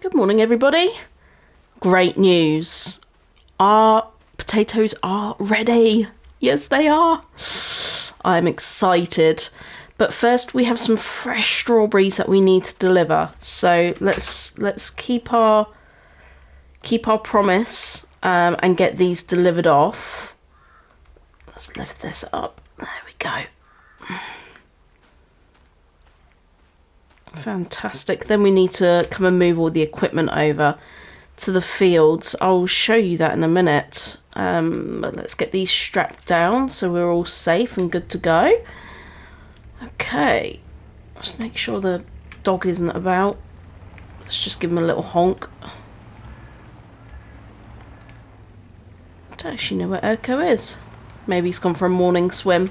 Good morning, everybody. Great news. Our potatoes are ready. Yes, they are. I'm excited. But first, we have some fresh strawberries that we need to deliver. So let's keep our promise and get these delivered off. Let's lift this up. There we go. Fantastic. Then we need to come and move all the equipment over to the fields. I'll show you that in a minute. But let's get these strapped down so we're all safe and good to go. Okay. Let's make sure the dog isn't about. Let's just give him a little honk. I don't actually know where Urko is. Maybe he's gone for a morning swim.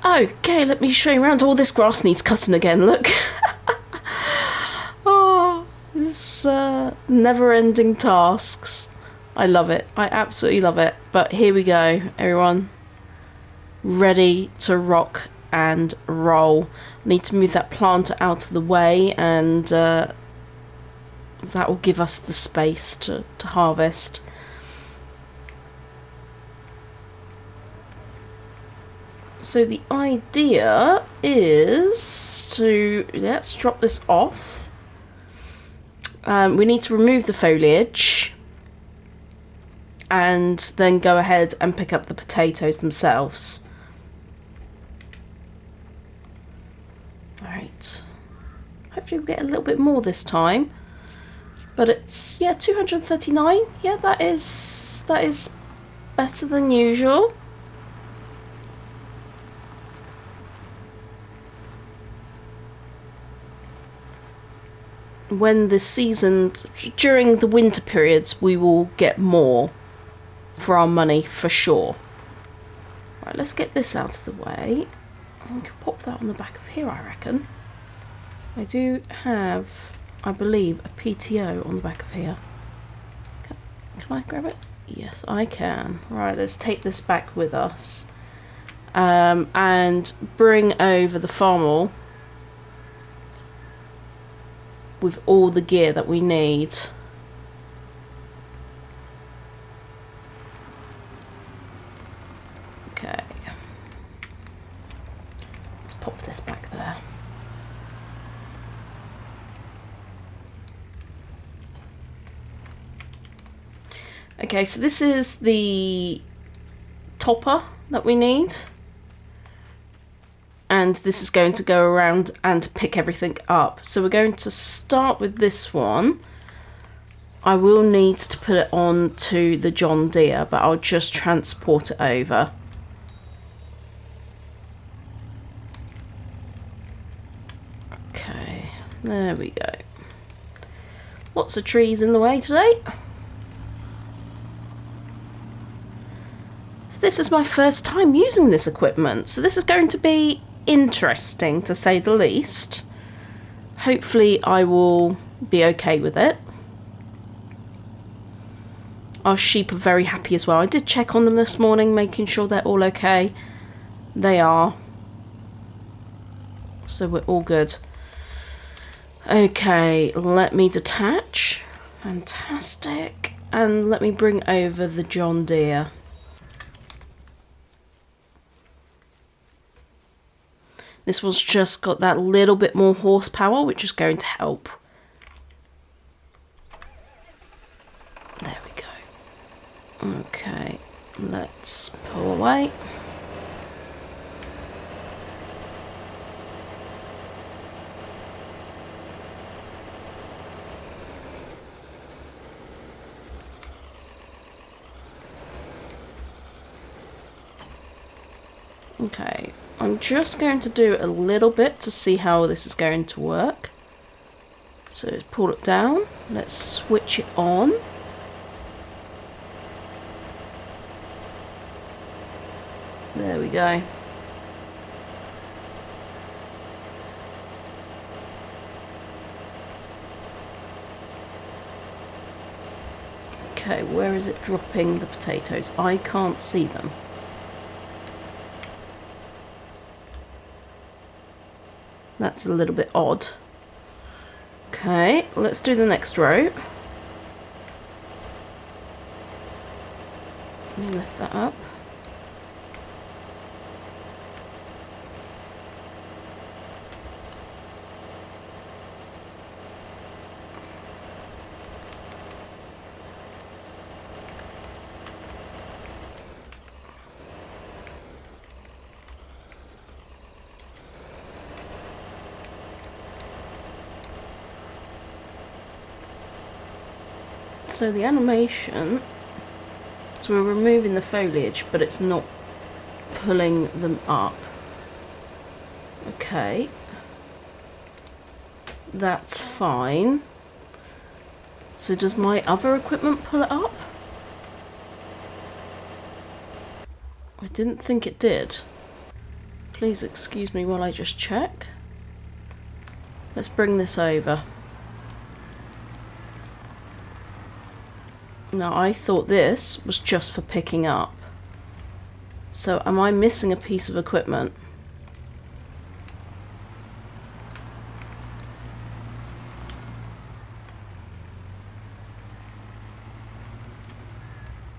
Okay, let me show you around. All this grass needs cutting again, look. Oh, this never-ending tasks. I love it. I absolutely love it. But here we go, everyone. Ready to rock and roll. Need to move that planter out of the way, and that will give us the space to harvest. So the idea is to, let's drop this off. We need to remove the foliage and then go ahead and pick up the potatoes themselves. Alright. Hopefully we'll get a little bit more this time. But it's, yeah, 239. Yeah, that is better than usual. When the season, during the winter periods, we will get more for our money for sure. Right, let's get this out of the way. I can pop that on the back of here, I reckon. I do have, I believe, a PTO on the back of here. Can I grab it? Yes, I can. Right, let's take this back with us. And bring over the farm with all the gear that we need. Okay. Let's pop this back there. Okay, so this is the topper that we need. And this is going to go around and pick everything up. So we're going to start with this one. I will need to put it on to the John Deere, but I'll just transport it over. Okay, there we go. Lots of trees in the way today. So this is my first time using this equipment, so this is going to be interesting to say the least. Hopefully I will be okay with it. Our sheep are very happy as well. I did check on them this morning, making sure they're all okay. They are. So we're all good. Okay, let me detach. Fantastic. And let me bring over the John Deere. This one's just got that little bit more horsepower, which is going to help. There we go. Okay, let's pull away. Okay, I'm just going to do a little bit to see how this is going to work. So let's pull it down, let's switch it on. There we go. Okay, where is it dropping the potatoes? I can't see them. That's a little bit odd. Okay, let's do the next row. Let me lift that up. So the animation, so we're removing the foliage, but it's not pulling them up. Okay. That's fine. So does my other equipment pull it up? I didn't think it did. Please excuse me while I just check. Let's bring this over. Now, I thought this was just for picking up. So am I missing a piece of equipment?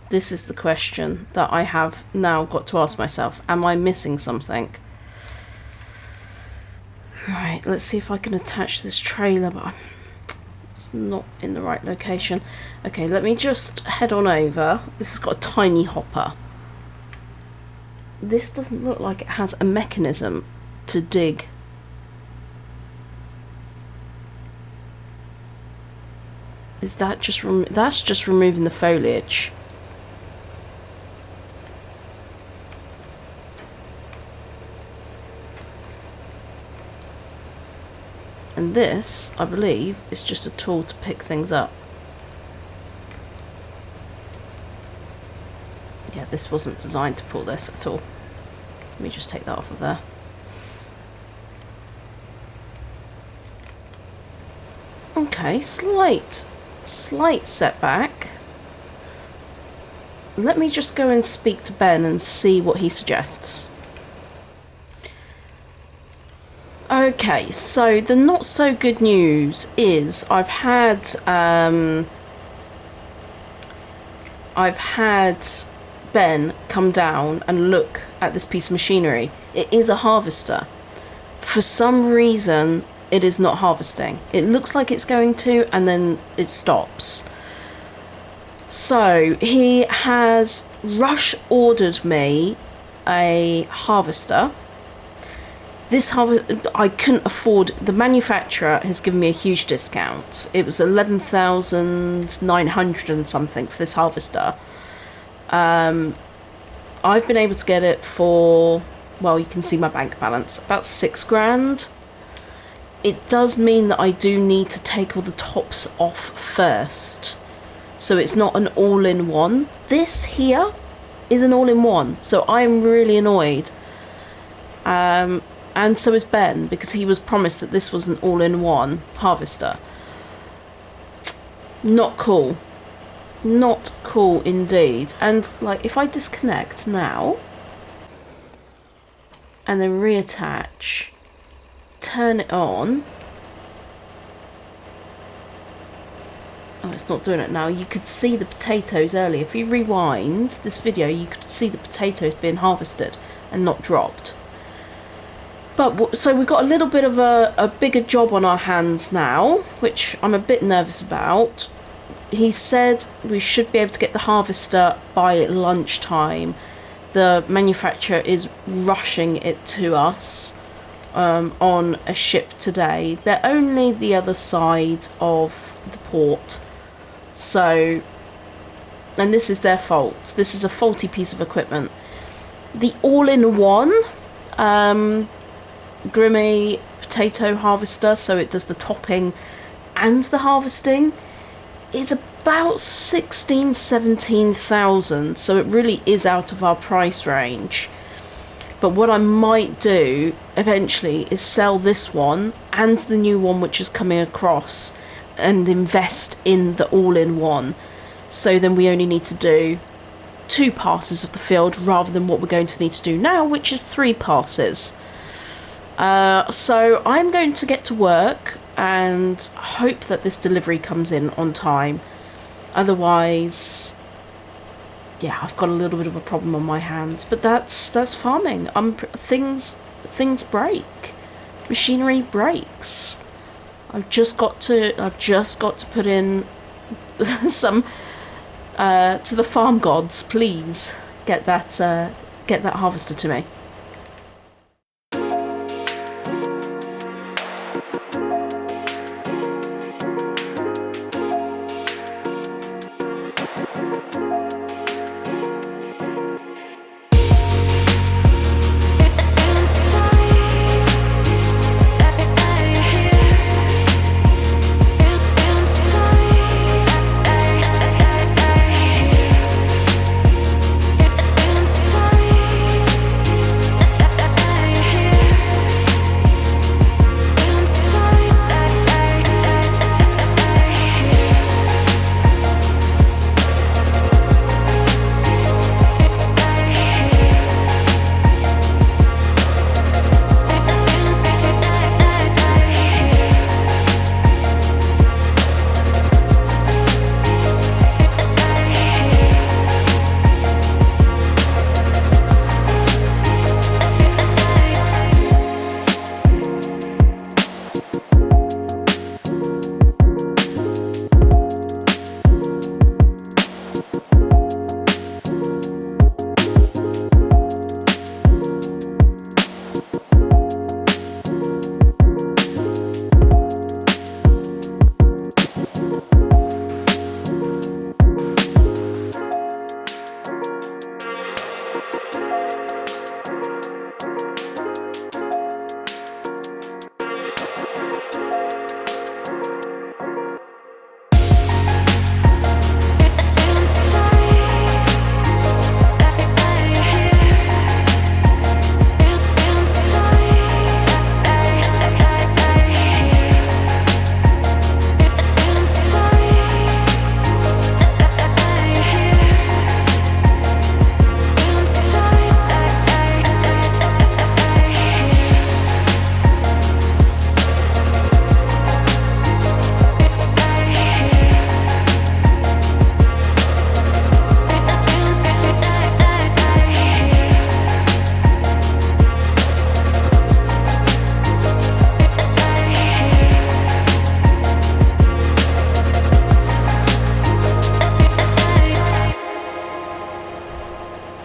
This is the question that I have now got to ask myself. Am I missing something? Right, let's see if I can attach this trailer, but it's not in the right location. Okay, let me just head on over. This has got a tiny hopper. This doesn't look like it has a mechanism to dig. Is that just that's just removing the foliage? And this, I believe, is just a tool to pick things up. Yeah, this wasn't designed to pull this at all. Let me just take that off of there. Okay, slight setback. Let me just go and speak to Ben and see what he suggests. Okay, so the not so good news is I've had Ben come down and look at this piece of machinery. It is a harvester. For some reason, it is not harvesting. It looks like it's going to, and then it stops. So he has rush ordered me a harvester. This I couldn't afford. The manufacturer has given me a huge discount. It was 11,900 and something for this harvester. I've been able to get it for, well, you can see my bank balance, about £6,000. It does mean that I do need to take all the tops off first, so it's not an all-in-one. This here is an all-in-one, so I'm really annoyed. And so is Ben, because he was promised that this was an all-in-one harvester. Not cool. Not cool indeed. And, like, if I disconnect now, and then reattach, turn it on. Oh, it's not doing it now. You could see the potatoes earlier. If you rewind this video, you could see the potatoes being harvested and not dropped. But so we've got a little bit of a bigger job on our hands now, which I'm a bit nervous about. He said we should be able to get the harvester by lunchtime. The manufacturer is rushing it to us on a ship today. They're only the other side of the port. So, and this is their fault. This is a faulty piece of equipment. The all-in-one Grimme potato harvester, so it does the topping and the harvesting, it's about 17,000, so it really is out of our price range. But what I might do eventually is sell this one and the new one which is coming across and invest in the all-in-one, so then we only need to do 2 passes of the field rather than what we're going to need to do now, which is 3 passes. So I'm going to get to work and hope that this delivery comes in on time. Otherwise, yeah, I've got a little bit of a problem on my hands. But that's farming. Things break. Machinery breaks. I've just got to put in some to the farm gods. Please get that harvester to me.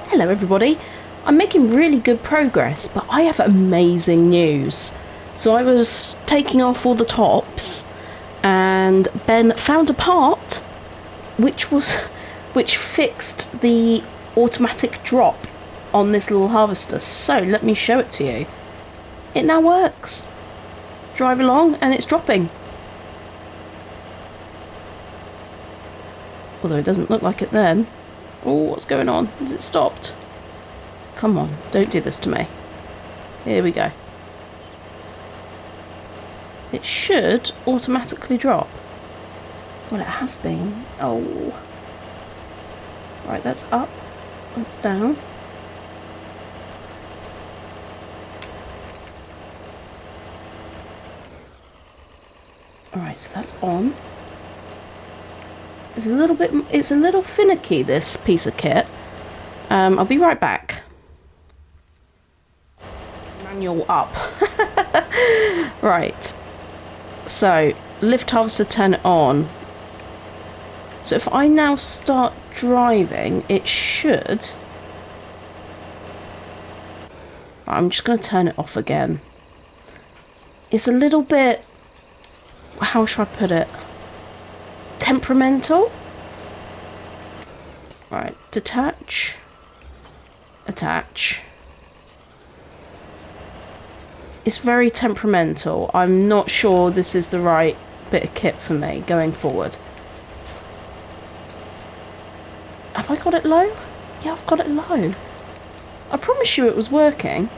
Hello everybody, I'm making really good progress, but I have amazing news. So I was taking off all the tops and Ben found a part which fixed the automatic drop on this little harvester. So let me show it to you. It now works. Drive along and it's dropping. Although it doesn't look like it then. Oh, what's going on? Has it stopped? Come on, don't do this to me. Here we go. It should automatically drop. Well, it has been. Oh. Right, that's up. That's down. Alright, so that's on. It's a little finicky, this piece of kit. I'll be right back. Manual up. Right. So, lift harvester, turn it on. So if I now start driving, it should... I'm just going to turn it off again. It's a little bit... How should I put it? Temperamental. Right, detach, attach. It's very temperamental. I'm not sure this is the right bit of kit for me going forward. Have I got it low? Yeah, I've got it low. I promise you it was working.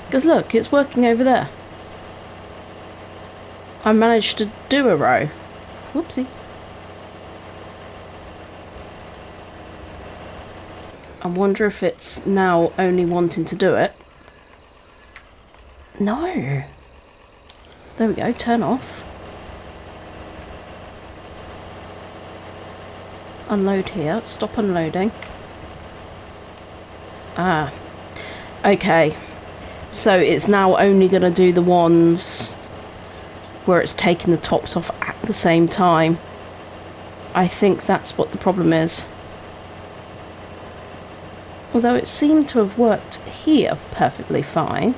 Because look, it's working over there. I managed to do a row. Whoopsie. I wonder if it's now only wanting to do it. No. There we go, turn off. Unload here, stop unloading. Ah. Okay. So it's now only going to do the ones where it's taking the tops off at the same time. I think that's what the problem is. Although it seemed to have worked here perfectly fine.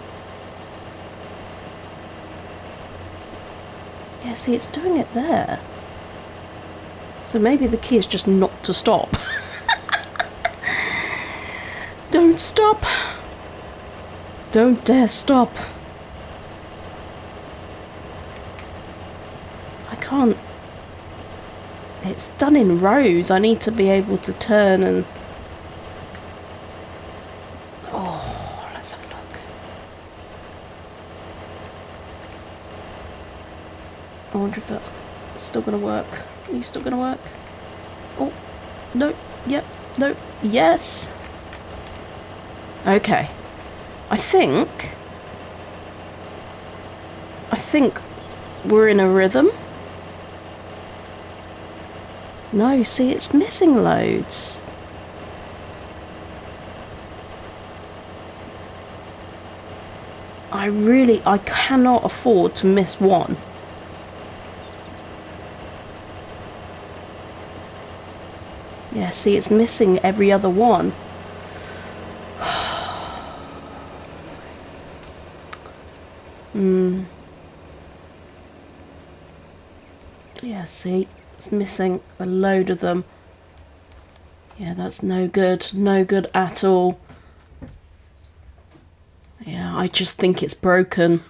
Yeah, see, it's doing it there. So maybe the key is just not to stop. Don't stop. Don't dare stop. I can't. It's done in rows. I need to be able to turn and... Oh, let's have a look. I wonder if that's still going to work. Are you still going to work? Oh, no, yep, no, yes. Okay. I think we're in a rhythm. No, see, it's missing loads. I cannot afford to miss one. Yeah, see, it's missing every other one. Yeah, see, it's missing a load of them. Yeah, that's no good. No good at all. Yeah, I just think it's broken.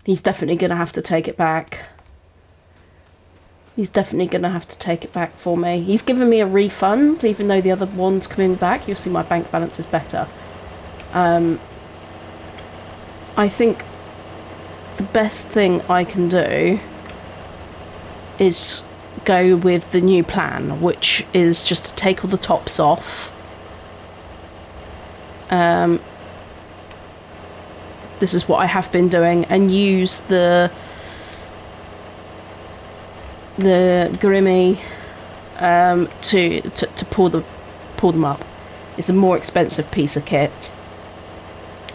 He's definitely going to have to take it back. He's definitely going to have to take it back for me. He's given me a refund, even though the other one's coming back. You'll see my bank balance is better. I think the best thing I can do is go with the new plan, which is just to take all the tops off. This is what I have been doing, and use the Grimmy to pull them up. It's a more expensive piece of kit,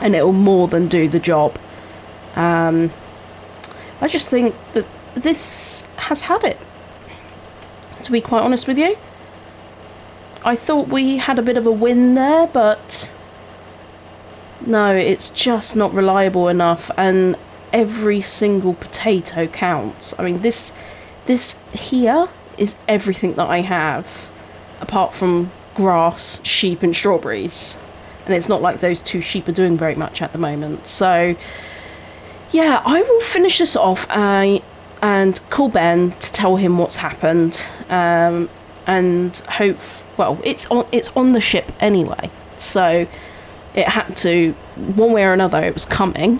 and it will more than do the job. I just think that this has had it, to be quite honest with you. I thought we had a bit of a win there, but no, it's just not reliable enough, and every single potato counts. I mean, this here is everything that I have, apart from grass, sheep and strawberries. And it's not like those two sheep are doing very much at the moment. So, yeah, I will finish this off and call Ben to tell him what's happened. And hope, well, it's on the ship anyway. So it had to, one way or another, it was coming.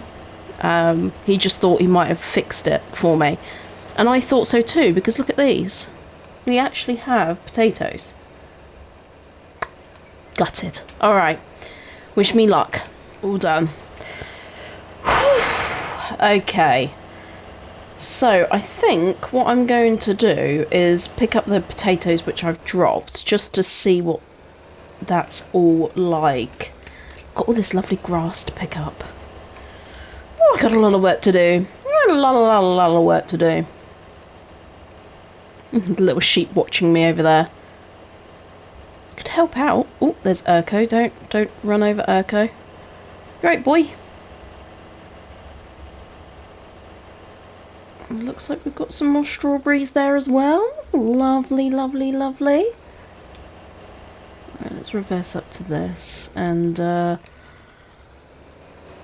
He just thought he might have fixed it for me. And I thought so too, because look at these. We actually have potatoes. Gutted. Alright. Wish me luck. All done. Okay. So, I think what I'm going to do is pick up the potatoes which I've dropped, just to see what that's all like. Got all this lovely grass to pick up. Oh, I've got a lot of work to do. A lot of work to do. The little sheep watching me over there. Could help out. Oh, there's Urko. Don't run over Urko. Right, boy. Looks like we've got some more strawberries there as well. Lovely, lovely, lovely. Right, let's reverse up to this. And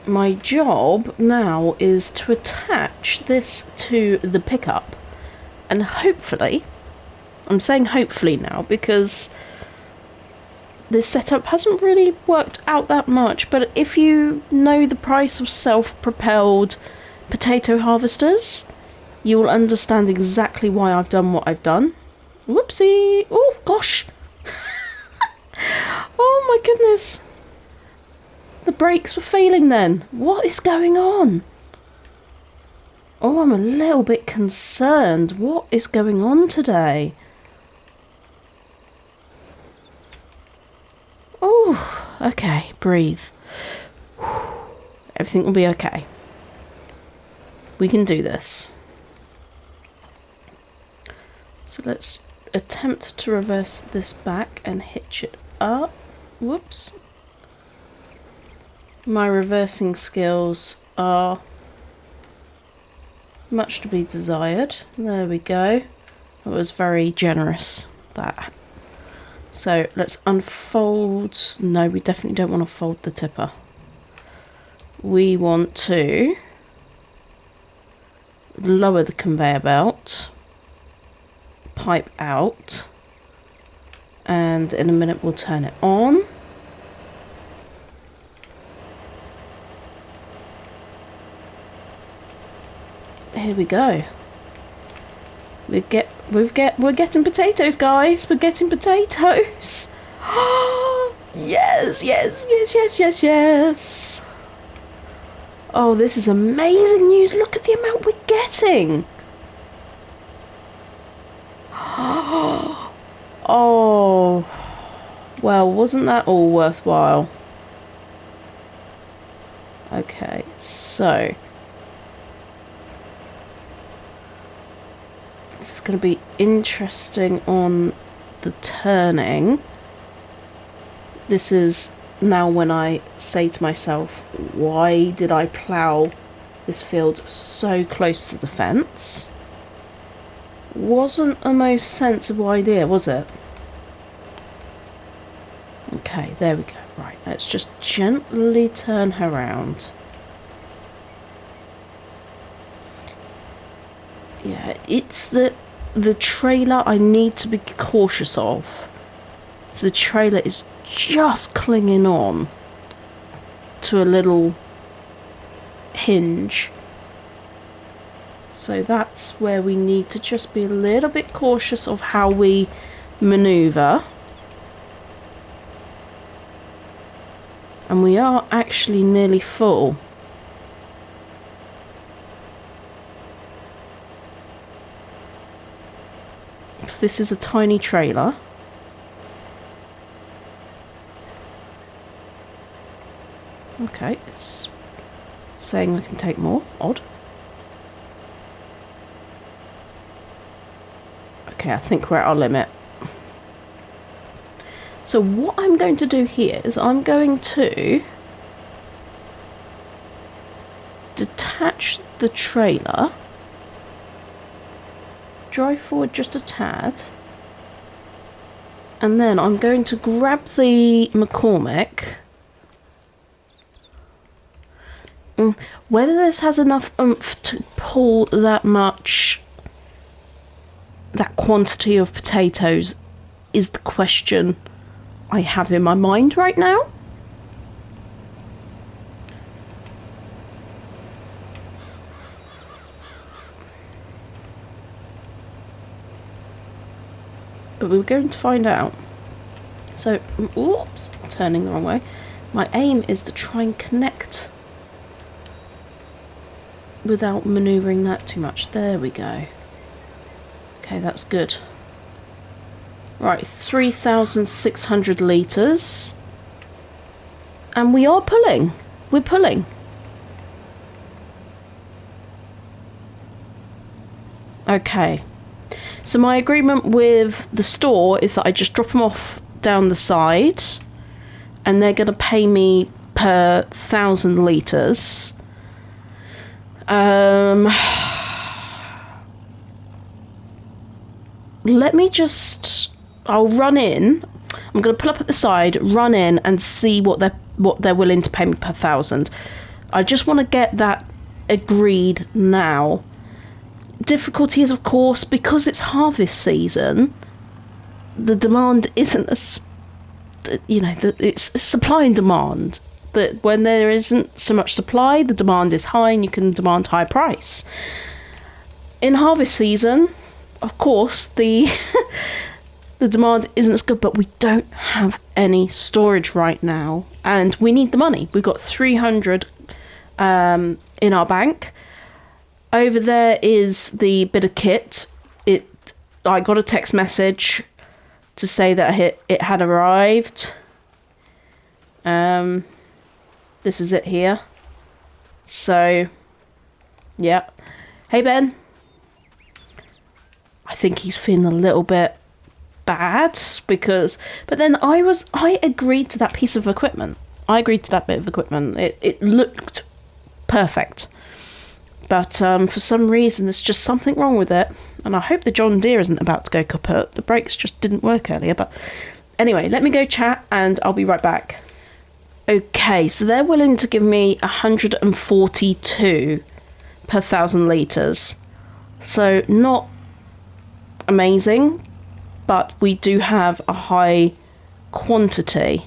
my job now is to attach this to the pickup. And hopefully, I'm saying hopefully now because this setup hasn't really worked out that much, but if you know the price of self-propelled potato harvesters, you will understand exactly why I've done what I've done. Whoopsie! Oh, gosh! Oh my goodness. The brakes were failing then. What is going on? Oh, I'm a little bit concerned. What is going on today? Oh, okay. Breathe. Everything will be okay. We can do this. So let's attempt to reverse this back and hitch it up. Whoops. My reversing skills are much to be desired. There we go. That was very generous, that. So let's unfold. No, we definitely don't want to fold the tipper. We want to lower the conveyor belt, pipe out, and in a minute we'll turn it on. Here we go. We're getting potatoes, guys. We're getting potatoes. Yes, yes, yes, yes, yes, yes. Oh, this is amazing news. Look at the amount we're getting. Oh, well, wasn't that all worthwhile? Okay, so this is going to be interesting on the turning. This is now when I say to myself, why did I plough this field so close to the fence? Wasn't a most sensible idea, was it? Okay, there we go. Right, let's just gently turn her around. Yeah, it's the trailer I need to be cautious of. So the trailer is just clinging on to a little hinge. So that's where we need to just be a little bit cautious of how we maneuver. And we are actually nearly full. So this is a tiny trailer. Okay, it's saying we can take more. Odd. Okay, I think we're at our limit. So what I'm going to do here is I'm going to detach the trailer, drive forward just a tad, and then I'm going to grab the McCormick. Whether this has enough oomph to pull that quantity of potatoes is the question I have in my mind right now. But we're going to find out. So, oops, turning the wrong way. My aim is to try and connect without manoeuvring that too much. There we go. Okay, that's good. Right, 3,600 litres. And we are pulling. We're pulling. Okay. So my agreement with the store is that I just drop them off down the side. And they're going to pay me per 1,000 litres. Let me just... I'll run in. I'm going to pull up at the side, run in, and see what they're willing to pay me per 1,000. I just want to get that agreed now. Difficulty is, of course, because it's harvest season, the demand isn't as... it's supply and demand. That when there isn't so much supply, the demand is high and you can demand high price. In harvest season, of course, the the demand isn't as good, but we don't have any storage right now, and we need the money. We've got 300 in our bank. Over there is the bit of kit. I got a text message to say that it had arrived. This is it here. So, yeah. Hey, Ben. I think he's feeling a little bit bad but then I agreed to that piece of equipment. I agreed to that bit of equipment. It looked perfect. But for some reason, there's just something wrong with it. And I hope the John Deere isn't about to go kaput. The brakes just didn't work earlier. But anyway, let me go chat and I'll be right back. Okay, so they're willing to give me 142 per 1,000 litres. So not amazing, but we do have a high quantity.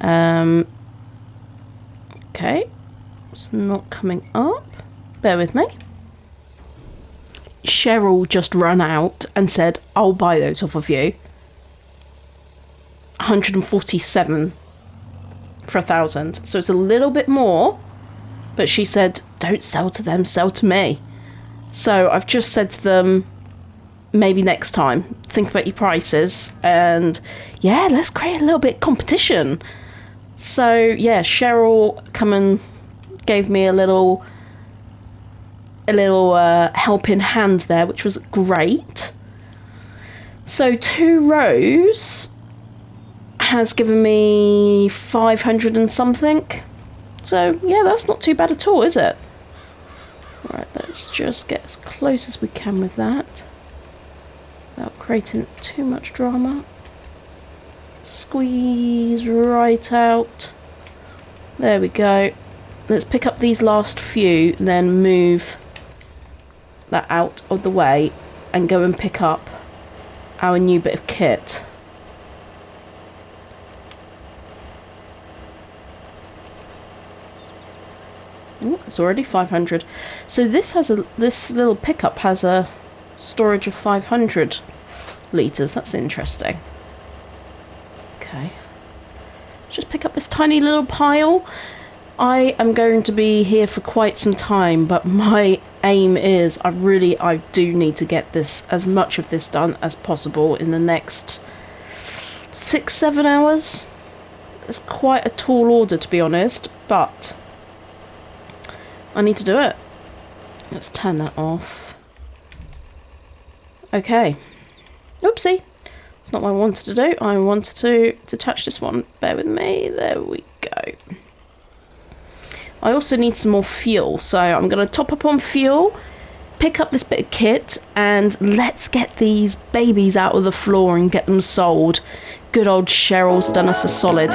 Okay. It's not coming up. Bear with me. Cheryl just ran out and said, I'll buy those off of you. 147 for 1,000. So it's a little bit more, but she said, don't sell to them, sell to me. So I've just said to them, maybe next time, think about your prices, and yeah, let's create a little bit of competition. So yeah, Cheryl come and gave me a little helping hand there, which was great. So 2 rows has given me 500 and something. So yeah, that's not too bad at all, is it? Right, let's just get as close as we can with that without creating too much drama. Squeeze right out. There we go. Let's pick up these last few, then move that out of the way and go and pick up our new bit of kit. Ooh, it's already 500. So this little pickup has a storage of 500 litres. That's interesting. Okay. Just pick up this tiny little pile. I am going to be here for quite some time, but my aim is I do need to get as much of this done as possible in the next 6-7 hours. It's quite a tall order, to be honest, but I need to do it. Let's turn that off. Okay. Oopsie. It's not what I wanted to do. I wanted to detach this one. Bear with me. There we go. I also need some more fuel, so I'm going to top up on fuel, pick up this bit of kit, and let's get these babies out of the floor and get them sold. Good old Cheryl's done us a solid.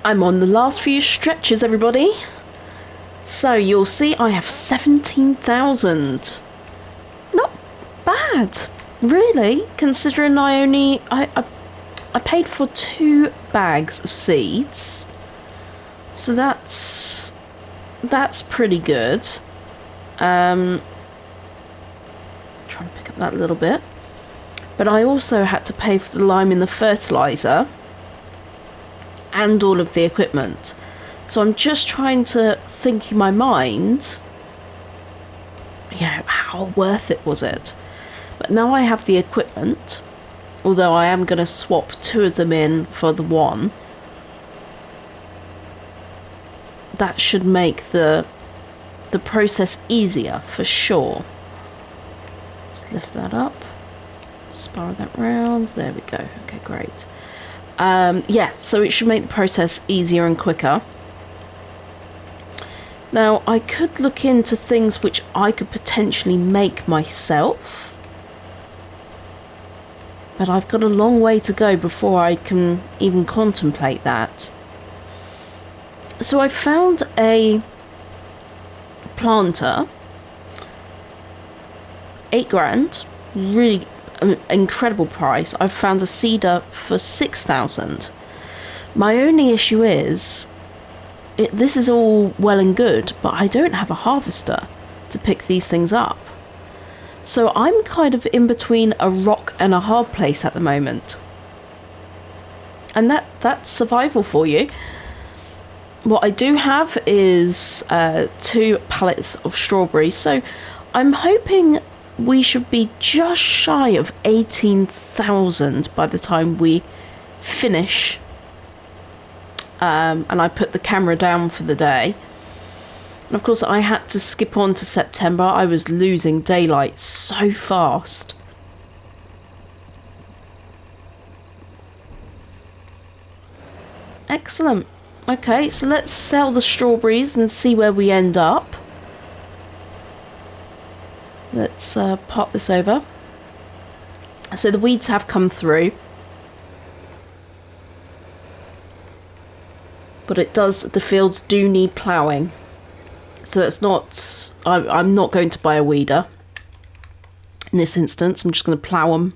I'm on the last few stretches, everybody. So you'll see I have 17,000. Not bad, really, considering I paid for 2 bags of seeds. So that's pretty good. Trying to pick up that little bit. But I also had to pay for the lime in the fertilizer and all of the equipment. So I'm just trying to think in my mind, how worth it was it? But now I have the equipment, although I am going to swap 2 of them in for the 1. That should make the process easier for sure. Let's lift that up, spiral that round. There we go. Okay, great. So it should make the process easier and quicker. Now, I could look into things which I could potentially make myself, but I've got a long way to go before I can even contemplate that. So I found a planter, 8 grand, really incredible price. I've found a seeder for 6,000. My only issue is, this is all well and good, but I don't have a harvester to pick these things up. So I'm kind of in between a rock and a hard place at the moment. And that's survival for you. What I do have is 2 pallets of strawberries, so I'm hoping we should be just shy of 18,000 by the time we finish. And I put the camera down for the day. And of course I had to skip on to September. I was losing daylight so fast. Excellent. Okay, so let's sell the strawberries and see where we end up. Let's pop this over. So the weeds have come through. But the fields do need ploughing. So it's not, I'm not going to buy a weeder in this instance. I'm just going to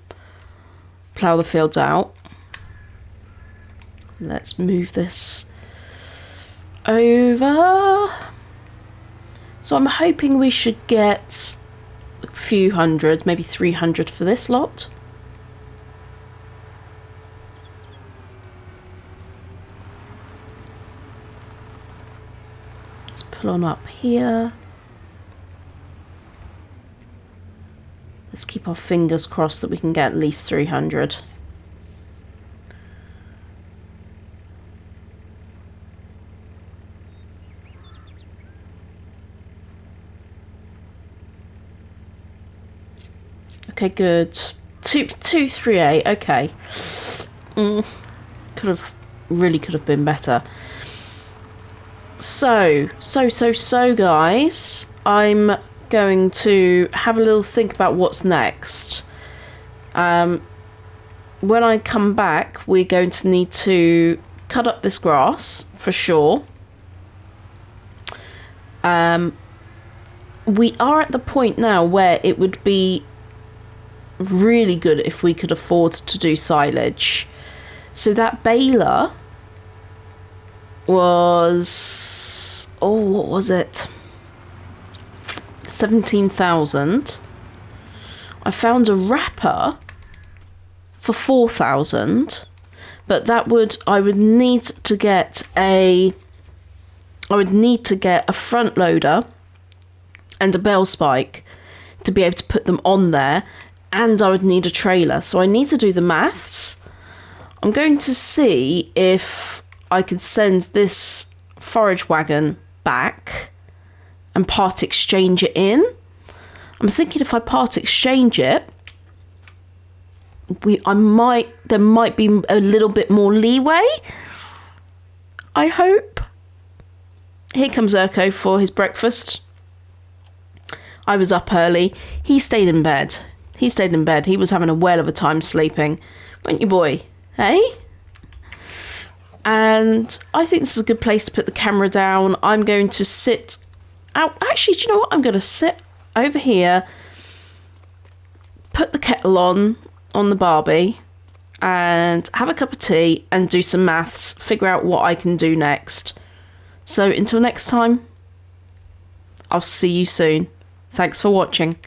plough the fields out. Let's move this over. So I'm hoping we should get a few hundred, maybe 300 for this lot. Let's pull on up here. Let's keep our fingers crossed that we can get at least 300. Okay, good. 238. Okay. Could have been better. So, guys, I'm going to have a little think about what's next. When I come back, we're going to need to cut up this grass for sure. We are at the point now where it would be really good if we could afford to do silage. So that baler was, what was it? 17,000. I found a wrapper for 4,000, but I would need to get a front loader and a bell spike to be able to put them on there, and I would need a trailer. So I need to do the maths. I'm going to see if I could send this forage wagon back and part exchange it in. I'm thinking if I part exchange it, there might be a little bit more leeway. I hope. Here comes Urko for his breakfast. I was up early. He stayed in bed. He was having a whale of a time sleeping. Weren't you, boy? Hey? And I think this is a good place to put the camera down. I'm going to sit out. Actually, do you know what? I'm going to sit over here, put the kettle on the Barbie, and have a cup of tea and do some maths, figure out what I can do next. So until next time, I'll see you soon. Thanks for watching.